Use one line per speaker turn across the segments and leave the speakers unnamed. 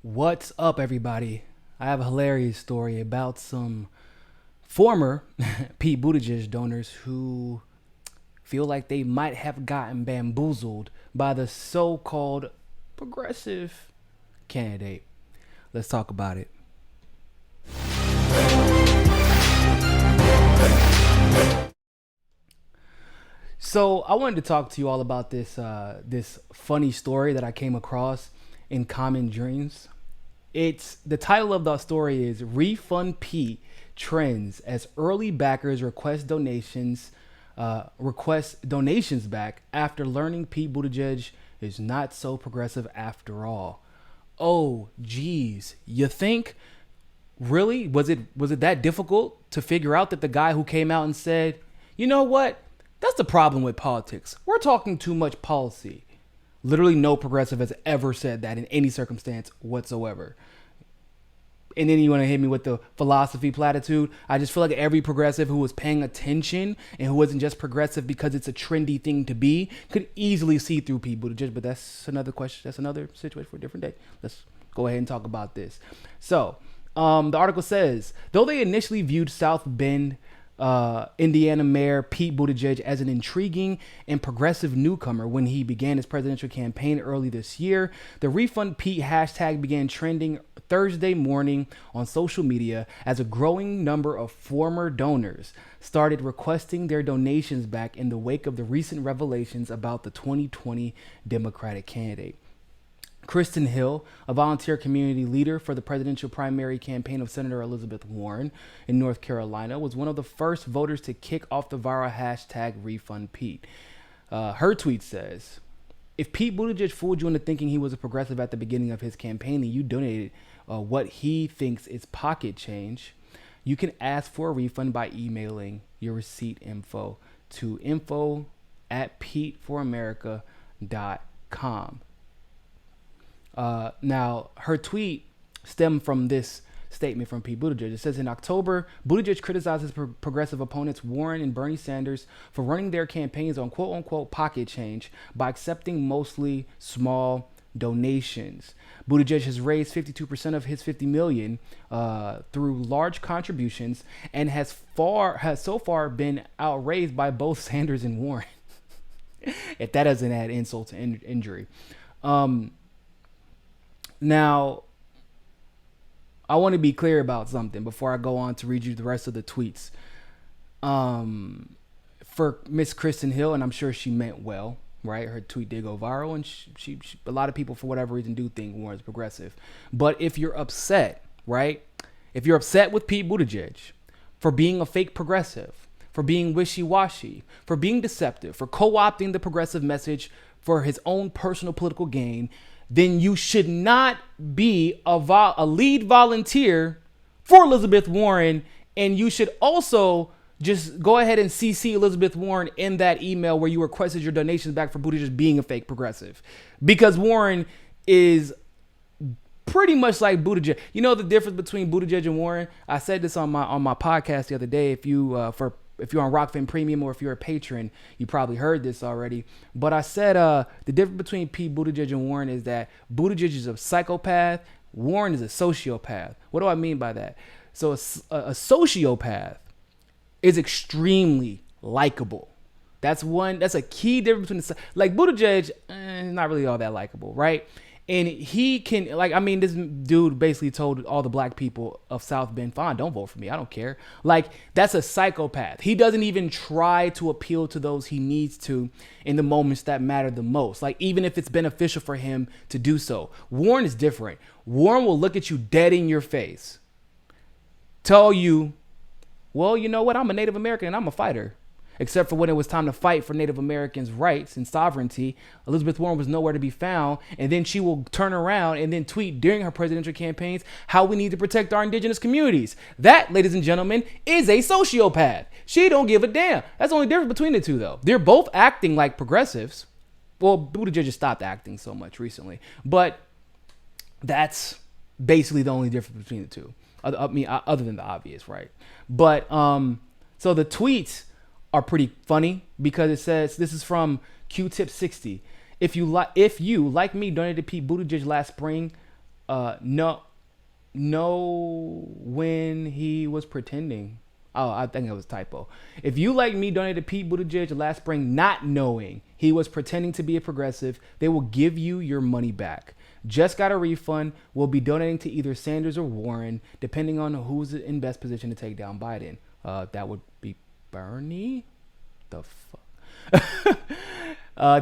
What's up, everybody? I have a hilarious story about some former Pete Buttigieg donors who feel like they might have gotten bamboozled by the so called progressive candidate. Let's talk about it. So I wanted to talk to you all about this funny story that I came across in Common Dreams. It's the title of the story is Refund Pete trends as early backers request donations back after learning Pete Buttigieg is not so progressive after all. Oh, geez, you think really was it that difficult to figure out that the guy who came out and said, you know what, that's the problem with politics. We're talking too much policy. Literally no progressive has ever said that in any circumstance whatsoever. And then you want to hit me with the philosophy platitude. I just feel like every progressive who was paying attention and who wasn't just progressive because it's a trendy thing to be could easily see through Pete Buttigieg. But that's another question. That's another situation for a different day. Let's go ahead and talk about this. So the article says, though they initially viewed South Bend, Indiana Mayor Pete Buttigieg as an intriguing and progressive newcomer when he began his presidential campaign early this year, the Refund Pete hashtag began trending Thursday morning on social media as a growing number of former donors started requesting their donations back in the wake of the recent revelations about the 2020 Democratic candidate. Kristen Hill, a volunteer community leader for the presidential primary campaign of Senator Elizabeth Warren in North Carolina, was one of the first voters to kick off the viral hashtag RefundPete. Her tweet says, if Pete Buttigieg fooled you into thinking he was a progressive at the beginning of his campaign and you donated what he thinks is pocket change, you can ask for a refund by emailing your receipt info to info@peteforamerica.com. Now, her tweet stemmed from this statement from Pete Buttigieg. It says, in October, Buttigieg criticizes progressive opponents Warren and Bernie Sanders for running their campaigns on quote-unquote pocket change by accepting mostly small donations. Buttigieg has raised 52% of his $50 million through large contributions and has so far been outraised by both Sanders and Warren. If that doesn't add insult to injury. Now, I want to be clear about something before I go on to read you the rest of the tweets. For Miss Kristen Hill, and I'm sure she meant well, right? Her tweet did go viral, and she a lot of people, for whatever reason, do think Warren's progressive. But if you're upset, right? If you're upset with Pete Buttigieg for being a fake progressive, for being wishy-washy, for being deceptive, for co-opting the progressive message for his own personal political gain, then you should not be a lead volunteer for Elizabeth Warren, and you should also just go ahead and CC Elizabeth Warren in that email where you requested your donations back for Buttigieg being a fake progressive. Because Warren is pretty much like Buttigieg. You know the difference between Buttigieg and Warren? I said this on my podcast the other day. If you're on Rockfin Premium or if you're a patron, you probably heard this already. But I said the difference between Pete Buttigieg and Warren is that Buttigieg is a psychopath, Warren is a sociopath. What do I mean by that? So a sociopath is extremely likable. That's a key difference between like Buttigieg, not really all that likable, right? And he can, this dude basically told all the black people of South Bend, fine, don't vote for me. I don't care. Like, that's a psychopath. He doesn't even try to appeal to those he needs to in the moments that matter the most. Like, even if it's beneficial for him to do so. Warren is different. Warren will look at you dead in your face, tell you, well, you know what? I'm a Native American and I'm a fighter. Except for when it was time to fight for Native Americans' rights and sovereignty, Elizabeth Warren was nowhere to be found. And then she will turn around and then tweet during her presidential campaigns how we need to protect our indigenous communities. That, ladies and gentlemen, is a sociopath. She don't give a damn. That's the only difference between the two, though. They're both acting like progressives. Well, Buttigieg just stopped acting so much recently. But that's basically the only difference between the two. Other than the obvious, right? But so the tweets are pretty funny because it says, this is from Q-Tip 60. If you like me donated Pete Buttigieg last spring, No, when he was pretending. Oh, I think it was typo. If you, like me, donated to Pete Buttigieg last spring not knowing he was pretending to be a progressive, they will give you your money back. Just got a refund. We'll be donating to either Sanders or Warren, depending on who's in best position to take down Biden. That would be Bernie? The fuck?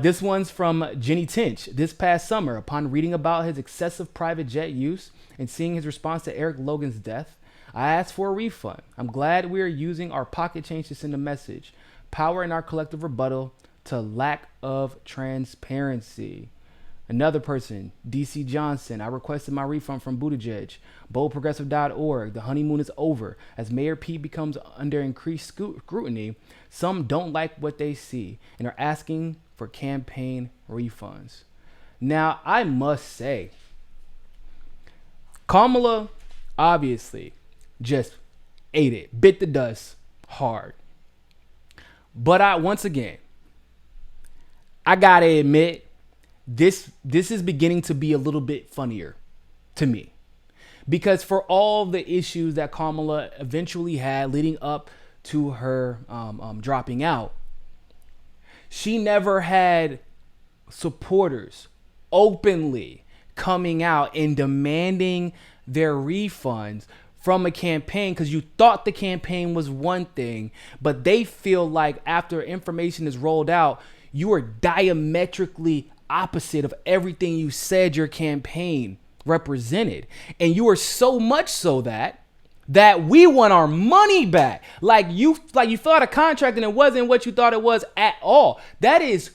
This one's from Jenny Tinch. This past summer, upon reading about his excessive private jet use and seeing his response to Eric Logan's death, I asked for a refund. I'm glad we are using our pocket change to send a message. Power in our collective rebuttal to lack of transparency. Another person, DC Johnson. I requested my refund from Buttigieg. BoldProgressive.org. The honeymoon is over. As Mayor Pete becomes under increased scrutiny, some don't like what they see and are asking for campaign refunds. Now, I must say, Kamala obviously just ate it, bit the dust hard. But once again, I gotta admit, this is beginning to be a little bit funnier to me, because for all the issues that Kamala eventually had leading up to her dropping out, she never had supporters openly coming out and demanding their refunds from a campaign, because you thought the campaign was one thing, but they feel like after information is rolled out, you are diametrically opposite of everything you said your campaign represented. And you are so much so that we want our money back. Like you fill out a contract and it wasn't what you thought it was at all. That is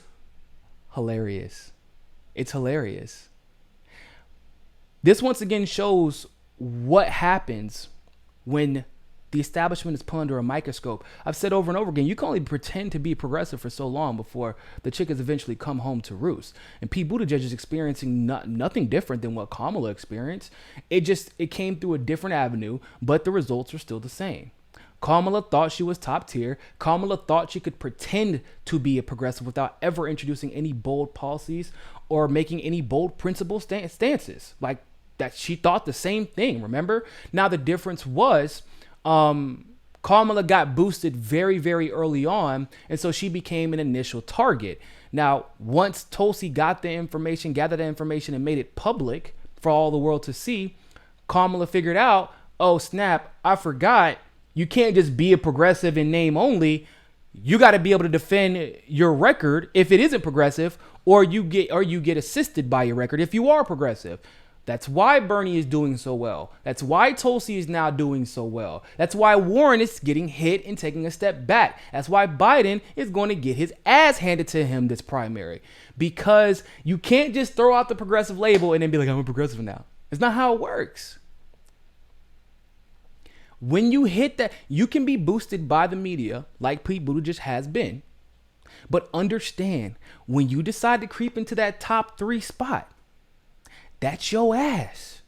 hilarious. It's hilarious. This once again shows what happens when the establishment is put under a microscope. I've said over and over again, you can only pretend to be progressive for so long before the chickens eventually come home to roost. And Pete Buttigieg is experiencing nothing different than what Kamala experienced. It came through a different avenue, but the results are still the same. Kamala thought she was top tier. Kamala thought she could pretend to be a progressive without ever introducing any bold policies or making any bold principle stances. Like that, she thought the same thing, remember? Now the difference was Kamala got boosted very, very early on, and so she became an initial target. Now, once Tulsi got the information, gathered the information, and made it public for all the world to see, Kamala figured out, oh snap, I forgot, you can't just be a progressive in name only. You got to be able to defend your record if it isn't progressive, or you get assisted by your record if you are progressive. That's why Bernie is doing so well. That's why Tulsi is now doing so well. That's why Warren is getting hit and taking a step back. That's why Biden is going to get his ass handed to him this primary. Because you can't just throw out the progressive label and then be like, I'm a progressive now. It's not how it works. When you hit that, you can be boosted by the media like Pete Buttigieg has been. But understand, when you decide to creep into that top 3 spot, that's your ass.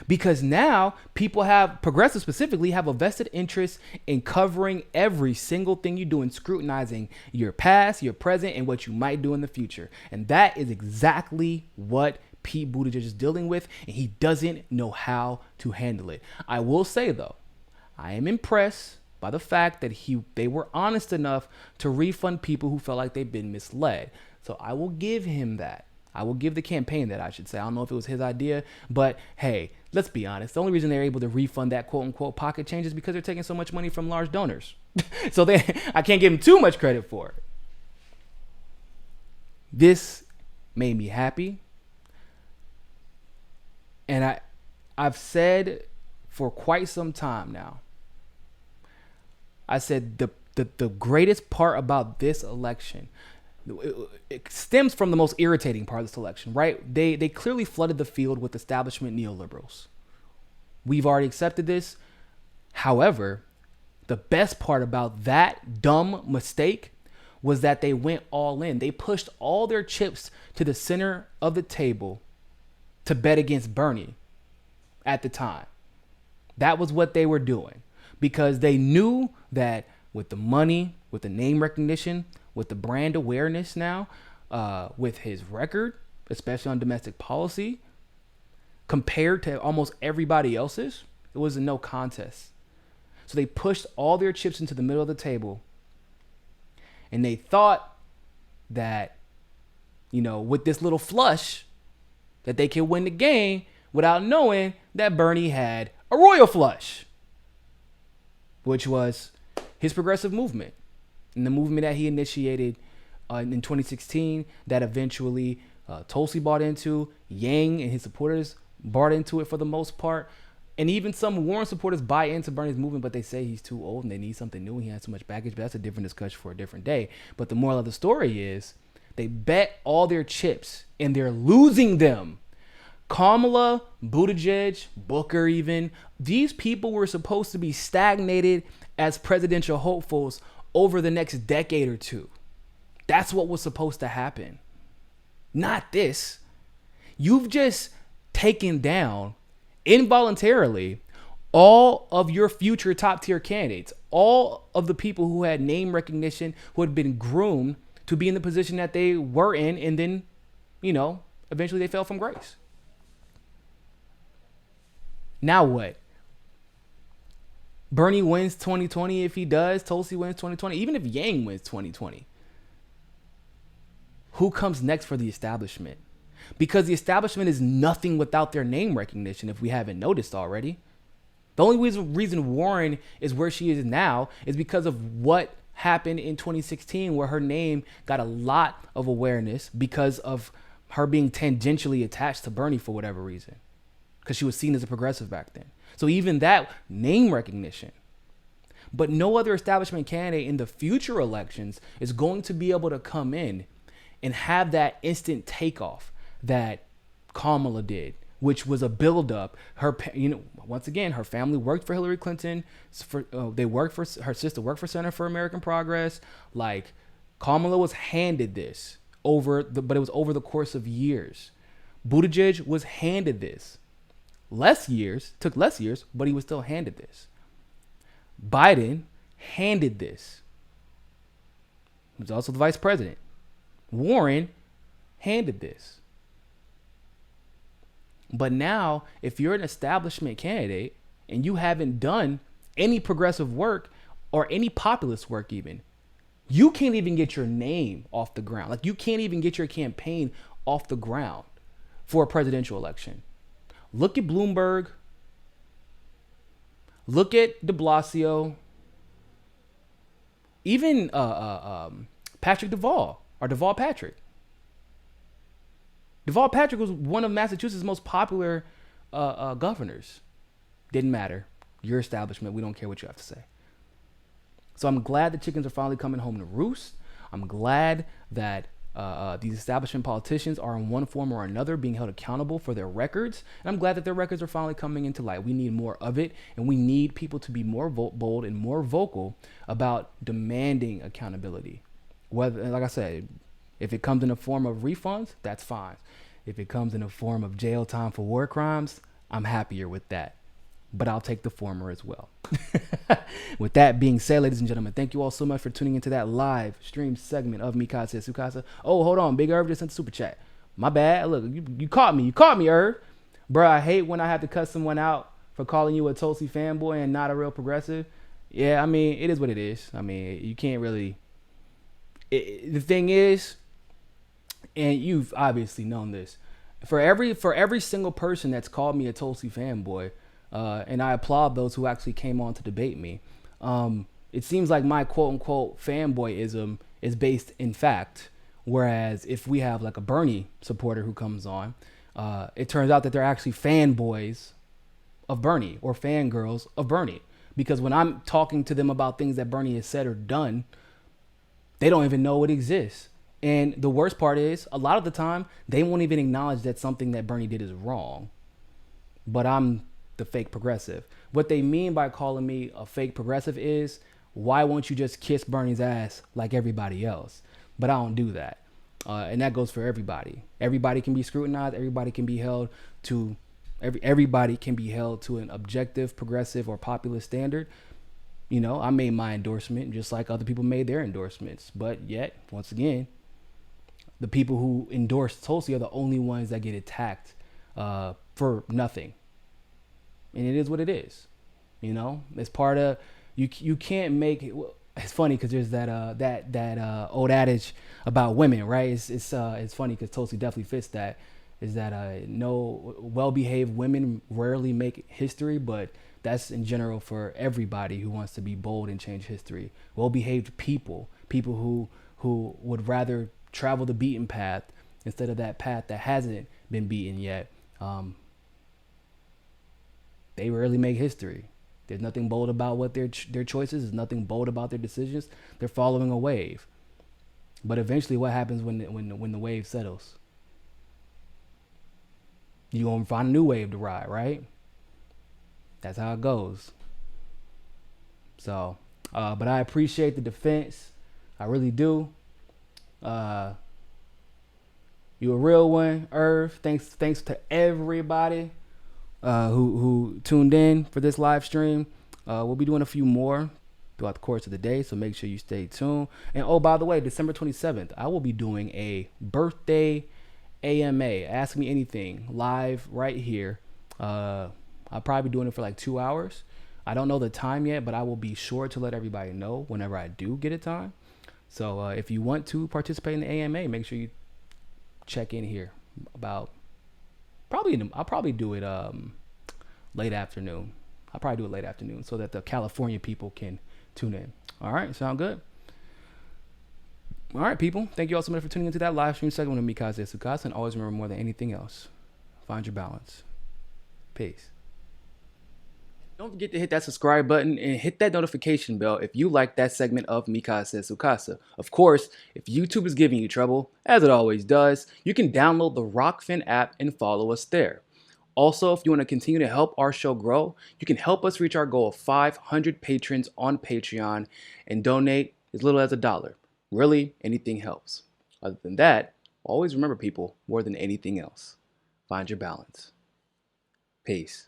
Because now progressives specifically have a vested interest in covering every single thing you do and scrutinizing your past, your present, and what you might do in the future. And that is exactly what Pete Buttigieg is dealing with, and he doesn't know how to handle it. I will say though, I am impressed by the fact that they were honest enough to refund people who felt like they've been misled. So I will give him that. I will give the campaign that, I should say. I don't know if it was his idea, but hey, let's be honest. The only reason they're able to refund that quote unquote pocket change is because they're taking so much money from large donors. So I can't give them too much credit for it. This made me happy. And I've said for quite some time now, I said the greatest part about this election, it stems from the most irritating part of this election, right? They clearly flooded the field with establishment neoliberals. We've already accepted this. However, the best part about that dumb mistake was that they went all in. They pushed all their chips to the center of the table to bet against Bernie at the time. That was what they were doing, because they knew that with the money, with the name recognition, with the brand awareness now, with his record, especially on domestic policy, compared to almost everybody else's, it was a no contest. So they pushed all their chips into the middle of the table, and they thought that, with this little flush, that they could win the game without knowing that Bernie had a royal flush, which was his progressive movement, and the movement that he initiated in 2016 that eventually Tulsi bought into, Yang and his supporters bought into it for the most part. And even some Warren supporters buy into Bernie's movement, but they say he's too old and they need something new. He has too much baggage, but that's a different discussion for a different day. But the moral of the story is they bet all their chips and they're losing them. Kamala, Buttigieg, Booker even, these people were supposed to be stagnated as presidential hopefuls over the next decade or two. That's what was supposed to happen. Not this. You've just taken down involuntarily all of your future top tier candidates, all of the people who had name recognition, who had been groomed to be in the position that they were in, and then, eventually they fell from grace. Now what? Bernie wins 2020 if he does. Tulsi wins 2020. Even if Yang wins 2020. Who comes next for the establishment? Because the establishment is nothing without their name recognition, if we haven't noticed already. The only reason Warren is where she is now is because of what happened in 2016, where her name got a lot of awareness because of her being tangentially attached to Bernie for whatever reason, because she was seen as a progressive back then. So even that, name recognition. But no other establishment candidate in the future elections is going to be able to come in and have that instant takeoff that Kamala did, which was a buildup. Once again, her family worked for Hillary Clinton. Her sister worked for Center for American Progress. Like, Kamala was handed this but it was over the course of years. Buttigieg was handed this. Took less years, but he was still handed this. Biden handed this. He was also the vice president. Warren handed this. But now, if you're an establishment candidate and you haven't done any progressive work or any populist work even, you can't even get your name off the ground. Like, you can't even get your campaign off the ground for a presidential election. Look at Bloomberg. Look at de Blasio. Even Patrick Deval, or Deval Patrick. Deval Patrick was one of Massachusetts' most popular governors. Didn't matter. Your establishment. We don't care what you have to say. So I'm glad the chickens are finally coming home to roost. I'm glad that these establishment politicians are in one form or another being held accountable for their records. And I'm glad that their records are finally coming into light. We need more of it. And we need people to be more bold and more vocal about demanding accountability. Whether, like I said, if it comes in the form of refunds, that's fine. If it comes in the form of jail time for war crimes, I'm happier with that. But I'll take the former as well. With that being said, ladies and gentlemen, thank you all so much for tuning into that live stream segment of Mikasa Sukasa. Oh, hold on. Big Irv just sent a super chat. My bad. Look, you caught me. You caught me, Irv. Bro, I hate when I have to cut someone out for calling you a Tulsi fanboy and not a real progressive. Yeah, I mean, it is what it is. I mean, you can't really... the thing is, and you've obviously known this, for every single person that's called me a Tulsi fanboy, and I applaud those who actually came on to debate me, it seems like my quote-unquote fanboyism is based in fact, whereas if we have like a Bernie supporter who comes on, it turns out that they're actually fanboys of Bernie or fangirls of Bernie, because when I'm talking to them about things that Bernie has said or done, they don't even know it exists. And the worst part is, a lot of the time, they won't even acknowledge that something that Bernie did is wrong. But I'm the fake progressive. What they mean by calling me a fake progressive is, why won't you just kiss Bernie's ass like everybody else? But I don't do that. And that goes for everybody. Everybody can be scrutinized. Everybody can be held to an objective, progressive, or populist standard. You know, I made my endorsement just like other people made their endorsements. But yet, once again, the people who endorse Tulsi are the only ones that get attacked for nothing. And it is what it is. You know, it's part of you can't make it. It's funny because there's that old adage about women, right? It's funny because Tulsi definitely fits that. Is that no well-behaved women rarely make history, but that's in general for everybody who wants to be bold and change history. Well-behaved people, people who would rather travel the beaten path instead of that path that hasn't been beaten yet. They rarely make history. There's nothing bold about what their choices. There's nothing bold about their decisions. They're following a wave. But eventually, what happens when the wave settles? You gonna find a new wave to ride, right? That's how it goes. So, but I appreciate the defense. I really do. You a real one, Irv. Thanks to everybody who tuned in for this live stream. We'll be doing a few more throughout the course of the day, so make sure you stay tuned. And oh, by the way, December 27th, I will be doing a birthday AMA, Ask Me Anything, live right here. I'll probably be doing it for like 2 hours. I don't know the time yet, but I will be sure to let everybody know whenever I do get a time. So if you want to participate in the AMA, make sure you check in here about I'll probably do it late afternoon. I'll probably do it late afternoon so that the California people can tune in. All right, sound good? All right, people. Thank you all so much for tuning into that live stream segment of Mikaze Sukasa. And always remember, more than anything else, find your balance. Peace. Don't forget to hit that subscribe button and hit that notification bell if you like that segment of Mikaze Sukasa. Of course, if YouTube is giving you trouble, as it always does, you can download the Rockfin app and follow us there. Also, if you want to continue to help our show grow, you can help us reach our goal of 500 patrons on Patreon and donate as little as $1. Really, anything helps. Other than that, always remember, people, more than anything else, find your balance. Peace.